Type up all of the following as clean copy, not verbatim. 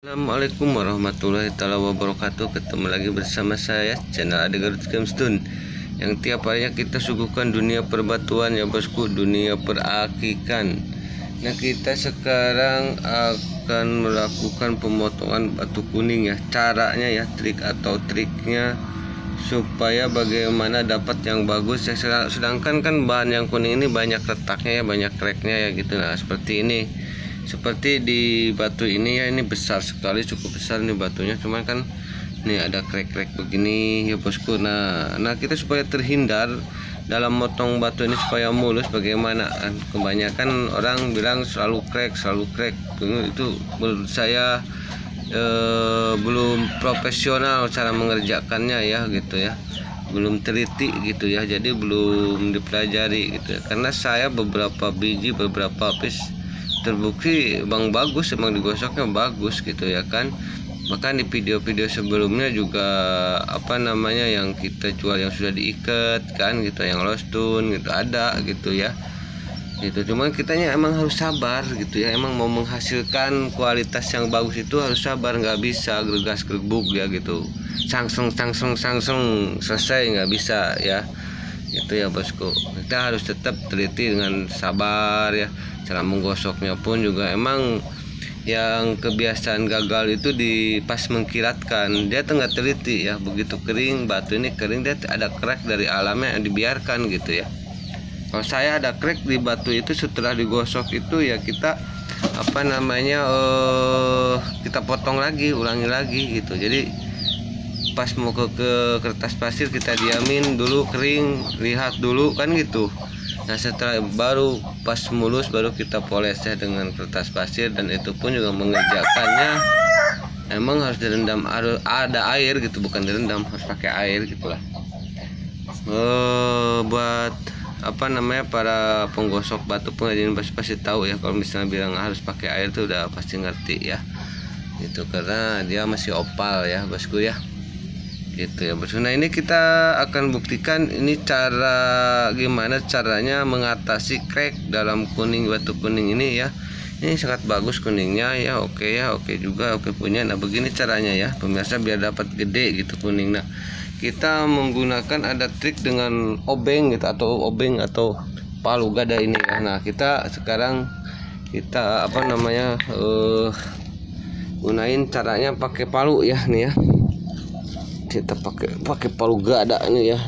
Assalamualaikum warahmatullahi wabarakatuh. Ketemu lagi bersama saya, channel Ade Garut Gemstone, yang tiap harinya kita suguhkan dunia perbatuan ya bosku, dunia perakikan. Nah, kita sekarang akan melakukan pemotongan batu kuning ya. Caranya ya, trik atau triknya supaya bagaimana dapat yang bagus ya. Sedangkan kan bahan yang kuning ini banyak retaknya ya, banyak cracknya ya gitu. Nah, seperti ini. Seperti di batu ini ya, ini besar sekali, cukup besar nih batunya, cuman kan nih ada crack-crack begini ya bosku. Nah kita supaya terhindar dalam motong batu ini supaya mulus, bagaimana? Kebanyakan orang bilang selalu crack itu menurut saya belum profesional cara mengerjakannya ya gitu ya, belum teliti gitu ya, jadi belum dipelajari gitu ya. Karena saya beberapa piece terbukti bang bagus, emang digosoknya bagus gitu ya kan. Bahkan di video-video sebelumnya juga yang kita jual yang sudah diikat kan gitu, yang lostun gitu ada gitu ya gitu. Cuman kitanya emang harus sabar gitu ya, emang mau menghasilkan kualitas yang bagus itu harus sabar, nggak bisa gregas gregbuk ya gitu, sangsung selesai, nggak bisa ya itu ya bosku. Kita harus tetap teliti dengan sabar ya. Cara menggosoknya pun juga emang yang kebiasaan gagal itu di pas mengkilatkan, dia tuh nggak teliti ya. Begitu kering, batu ini kering, dia ada crack dari alamnya yang dibiarkan gitu ya. Kalau saya ada crack di batu itu setelah digosok itu ya kita kita potong lagi, ulangi lagi gitu. Jadi pas mau ke kertas pasir kita diamin dulu kering, lihat dulu kan gitu. Nah setelah baru pas mulus baru kita poles ya dengan kertas pasir, dan itu pun juga mengerjakannya emang harus direndam, ada air gitu, bukan direndam, harus pakai air gitulah. Buat para penggosok batu pengrajin pasti tahu ya, kalau misalnya bilang harus pakai air tuh udah pasti ngerti ya itu, karena dia masih opal ya bosku ya gitu ya bosku. Nah ini kita akan buktikan ini gimana caranya mengatasi crack dalam batu kuning ini ya. Ini sangat bagus kuningnya ya, oke juga, oke punya. Nah begini caranya ya pemirsa, biar dapat gede gitu kuning. Nah kita menggunakan ada trik dengan obeng gitu, atau palu gada ini ya. Nah kita sekarang gunain caranya pakai palu ya nih ya. Kita pakai palu gada ini ya.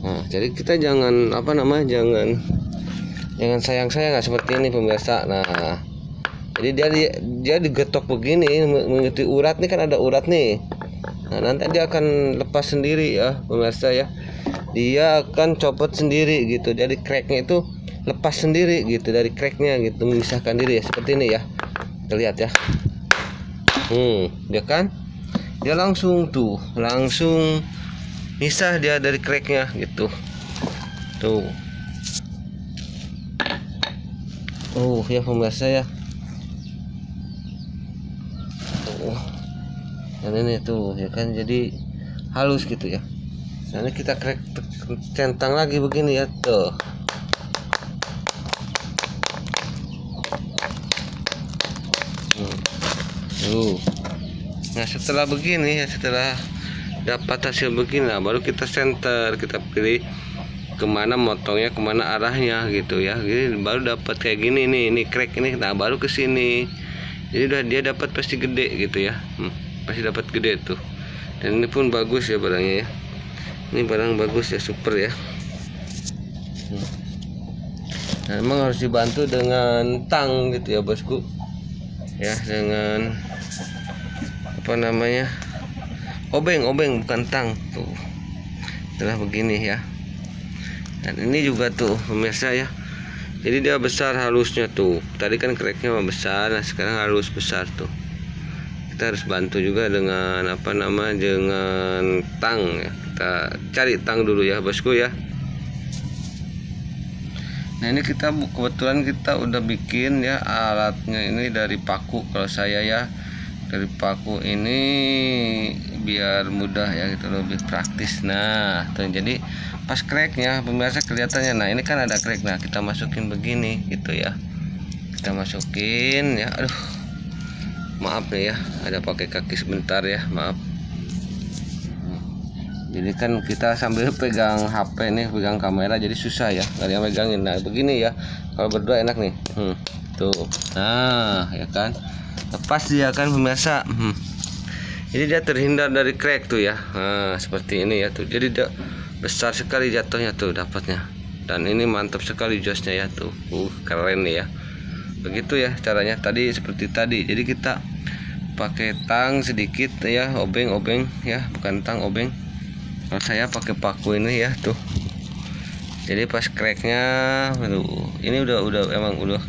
Nah jadi kita jangan jangan sayang seperti ini pemirsa. Nah jadi dia digetok begini mengikuti urat nih, kan ada urat nih. Nah nanti dia akan lepas sendiri ya pemirsa ya, dia akan copot sendiri gitu. Jadi cracknya itu lepas sendiri gitu dari cracknya gitu, memisahkan diri ya, seperti ini ya. Kita lihat ya, dia kan dia langsung misah dia dari cracknya gitu tuh. Ya pemirsa ya, dan ini tuh ya kan, jadi halus gitu ya. Nah ini kita crack centang lagi begini ya tuh. Nah setelah begini ya, setelah dapat hasil begini, nah baru kita center, kita pilih kemana motongnya, kemana arahnya gitu ya. Jadi baru dapat kayak gini nih, ini crack ini. Nah baru ke sini, jadi udah dia dapat pasti gede gitu ya, pasti dapat gede tuh. Dan ini pun bagus ya barangnya ya, ini barang bagus ya, super ya. Nah memang harus dibantu dengan tang gitu ya bosku ya, dengan obeng bukan tang tuh. Setelah begini ya, dan ini juga tuh pemirsa ya, jadi dia besar halusnya tuh. Tadi kan cracknya besar, nah sekarang halus besar tuh. Kita harus bantu juga dengan dengan tang ya. Kita cari tang dulu ya bosku ya. Nah ini kebetulan kita udah bikin ya alatnya ini dari paku. Kalau saya ya dari paku ini biar mudah ya gitu, lebih praktis. Nah tuh, jadi pas cracknya pemirsa kelihatannya. Nah ini kan ada crack, nah kita masukin begini gitu ya, kita masukin ya. Maaf nih ya, ada pakai kaki sebentar ya, maaf. Jadi kan kita sambil pegang HP nih, pegang kamera, jadi susah ya, nggak ada yang megangin. Nah begini ya, kalau berdua enak nih. Tuh, nah ya kan, lepas dia kan pemirsa. Jadi dia terhindar dari crack tuh ya. Nah seperti ini ya tuh. Jadi dia besar sekali jatuhnya tuh dapatnya. Dan ini mantap sekali josnya ya tuh. Keren nih ya. Begitu ya caranya tadi seperti tadi. Jadi kita pakai tang sedikit ya, obeng ya, bukan tang, obeng. Kalau saya pakai paku ini ya tuh. Jadi pas cracknya, ini udah emang udah.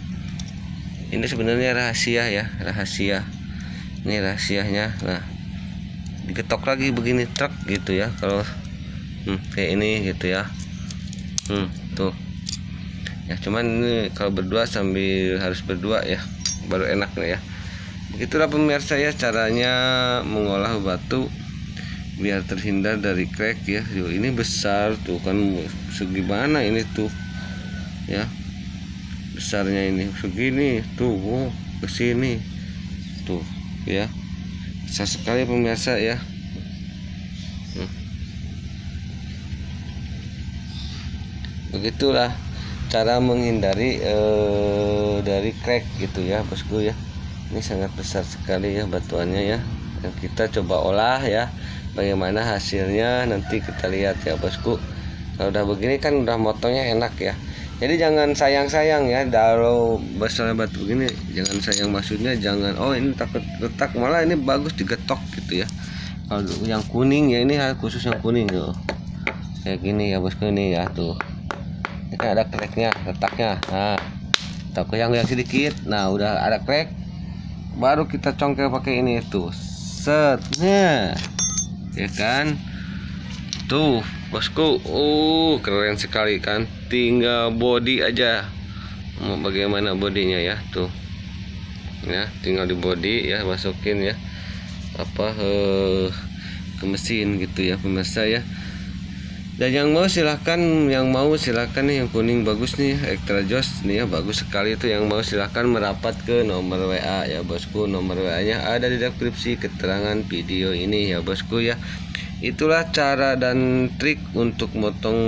Ini sebenarnya rahasia ya, rahasia. Ini rahasianya. Nah, diketok lagi begini truk gitu ya. Kalau kayak ini gitu ya. Tuh. Ya cuman ini kalau berdua sambil harus berdua ya, baru enak ya. Begitulah pemirsa ya caranya mengolah batu biar terhindar dari crack ya. Ini besar tuh kan, segimana ini tuh ya, besarnya ini segini tuh, kesini tuh ya, besar sekali pemirsa ya. Begitulah cara menghindari dari crack gitu ya bosku ya. Ini sangat besar sekali ya batuannya ya, dan kita coba olah ya, bagaimana hasilnya nanti kita lihat ya bosku. Kalau udah begini kan udah motongnya enak ya. Jadi jangan sayang-sayang ya, kalau besarnya batu begini jangan sayang, maksudnya jangan oh ini takut retak, malah ini bagus digetok gitu ya. Kalau yang kuning ya, ini khusus yang kuning tuh kayak gini ya bosku, ini ya tuh, ini kan ada cracknya, retaknya. Nah tapi yang sedikit, nah udah ada crack, baru kita congkel pakai ini tuh, setnya ya kan tuh bosku. Keren sekali kan, tinggal body aja, mau bagaimana bodinya ya tuh ya, tinggal di body ya, masukin ya apa ke mesin gitu ya pemirsa ya. Dan yang mau silahkan nih, yang kuning bagus nih, Extra Joss nih ya, bagus sekali itu. Yang mau silahkan merapat ke nomor WA ya bosku. Nomor WA nya ada di deskripsi keterangan video ini ya bosku ya. Itulah cara dan trik untuk motong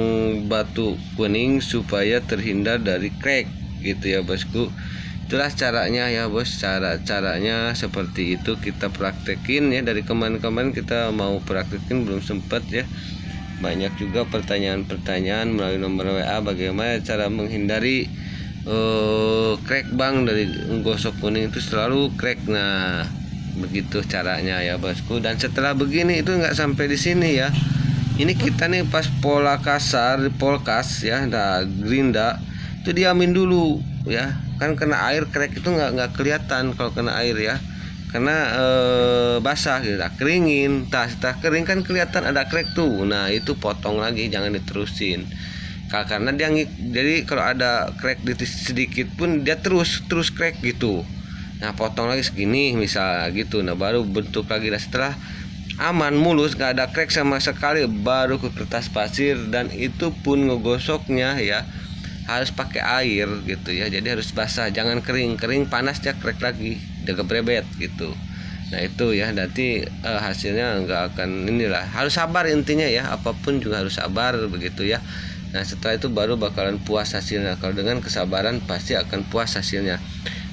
batu kuning supaya terhindar dari crack gitu ya bosku. Itulah caranya ya bos, caranya seperti itu kita praktekin ya. Dari kemarin kita mau praktekin belum sempat ya. Banyak juga pertanyaan-pertanyaan melalui nomor WA, bagaimana cara menghindari crack bang, dari gosok kuning itu selalu crack. Nah begitu caranya ya bosku. Dan setelah begini itu nggak sampai di sini ya, ini kita nih pas pola kasar polkas ya, nah gerinda itu diamin dulu ya, kan kena air crack itu nggak kelihatan kalau kena air ya, karena basah gitu. Keringin, setelah kering kan kelihatan ada crack tuh. Nah itu potong lagi, jangan diterusin karena dia jadi kalau ada crack sedikit pun dia terus crack gitu. Nah potong lagi segini misal gitu, nah baru bentuk lagi. Nah setelah aman mulus nggak ada crack sama sekali, baru ke kertas pasir. Dan itu pun ngegosoknya ya harus pakai air gitu ya, jadi harus basah, jangan kering panas dia crack lagi, dia gebrebet gitu. Nah itu ya nanti hasilnya nggak akan, inilah harus sabar intinya ya, apapun juga harus sabar begitu ya. Nah setelah itu baru bakalan puas hasilnya. Kalau dengan kesabaran pasti akan puas hasilnya.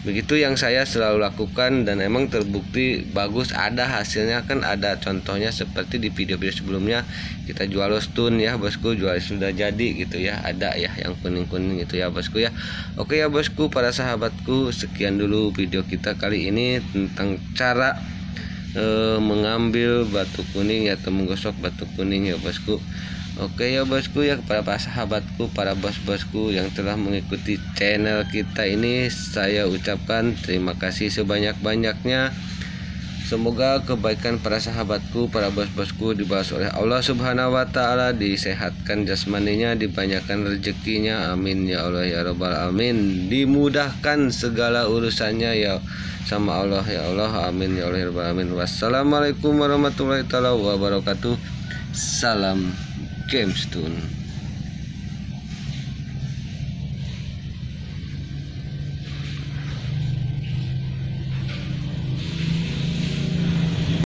Begitu yang saya selalu lakukan dan emang terbukti bagus, ada hasilnya kan, ada contohnya seperti di video-video sebelumnya kita jual stun ya bosku, jual sudah jadi gitu ya, ada ya yang kuning-kuning gitu ya bosku ya. Oke ya bosku, para sahabatku, sekian dulu video kita kali ini tentang cara mengambil batu kuning atau menggosok batu kuning ya bosku. Oke ya bosku ya, para sahabatku, para bos-bosku yang telah mengikuti channel kita ini, saya ucapkan terima kasih sebanyak-banyaknya. Semoga kebaikan para sahabatku, para bos-bosku dibalas oleh Allah Subhanahu wa Ta'ala, disehatkan jasmaninya, dibanyakan rezekinya, amin ya Allah ya Rabbal alamin, dimudahkan segala urusannya ya sama Allah ya Allah, amin ya Allah ya Rabbal alamin. Wassalamualaikum warahmatullahi wabarakatuh. Salam Gemstone.